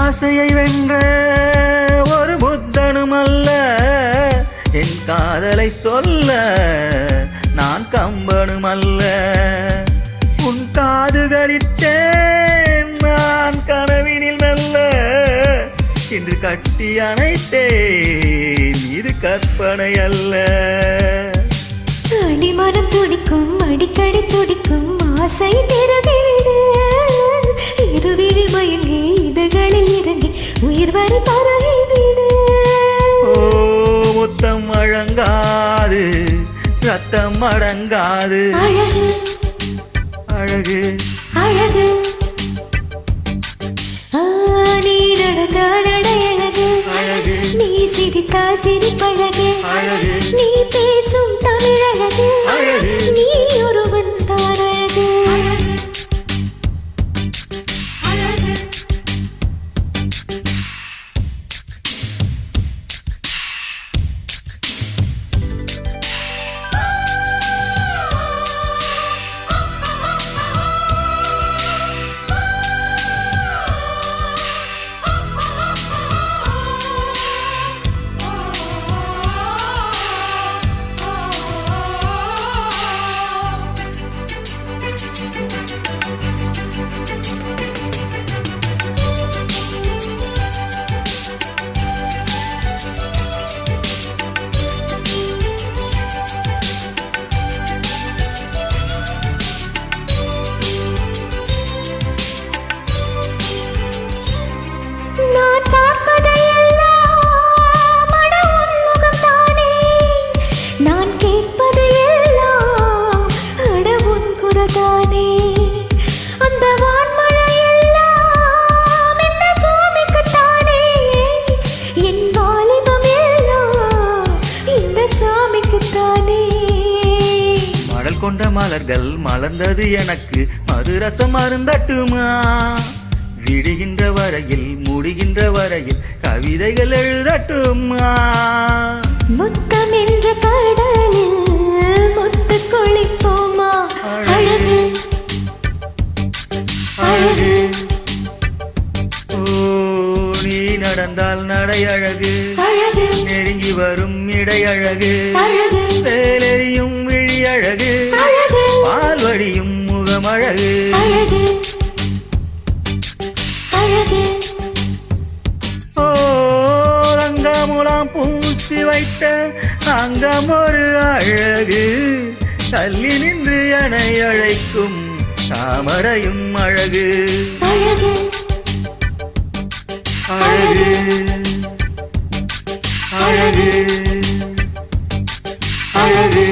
ஆசையை வென்ற ஒரு புத்தனும் அல்ல, என் காதலை சொல்ல நான் கம்பனும் அல்ல. உன் காதுகளிட்டேன் நான் கனவினில் நல்ல, இன்று கட்டி அணைத்தேன் இது கற்பனை அல்ல. அடிமனம் துடிக்கும் அடிக்கடி துடிக்கும் ஆசை நிறைவேறு, இருவிழி மயங்கி இதழ்களில் இறங்கி உயிர் வரை பரவிவிடு. ஓ முத்தம் அழங்காது ரத்தம் அடங்காது, அழகு அழகு அழகு நீ நடந்தா நடையழகு, அழகு நீ சிரித்தா சிரிப்பழகு, அழகு நீ பேசும் தமிழழகு, அழகு நீ ஒருவன் தான் அழகு. அழகு நான் பார்ப்பதையெல்லாம் அட உன் முகம்தானே, நான் கேட்பதையெல்லாம் அட உன் குரல்தானே. அந்த வான்மழையெல்லாம் இந்த பூமிக்குத்தானே, என் வாலிபம் எல்லாம் இந்த சாமிக்குத்தானே. மடல் கொண்ட மலர்கள் மலர்ந்தது எனக்கு, மதுரசம் அருந்தட்டுமா? விடுகின்ற வரையில் முடிகின்ற வரையில் கவிதைகள் எழுதட்டுமா? முத்தம் என்ற கடலில் முத்து குளிப்போமா? அழகு அழகு ஓ நீ நடந்தால் நடை அழகு, அழகு நெருங்கி வரும் இடை அழகு, அழகு வேலையும் விழி அழகு, அழகு பால் வழியும் முகம் அழகு. அழகு அழகு ஓ ரங்கமுலாம் பூசி வைத்த அங்கம் ஒரு அழகு, தள்ளி நின்று என்னை அழைக்கும் தாமரையும் அழகு. அழகு அழகு அழகு அழகு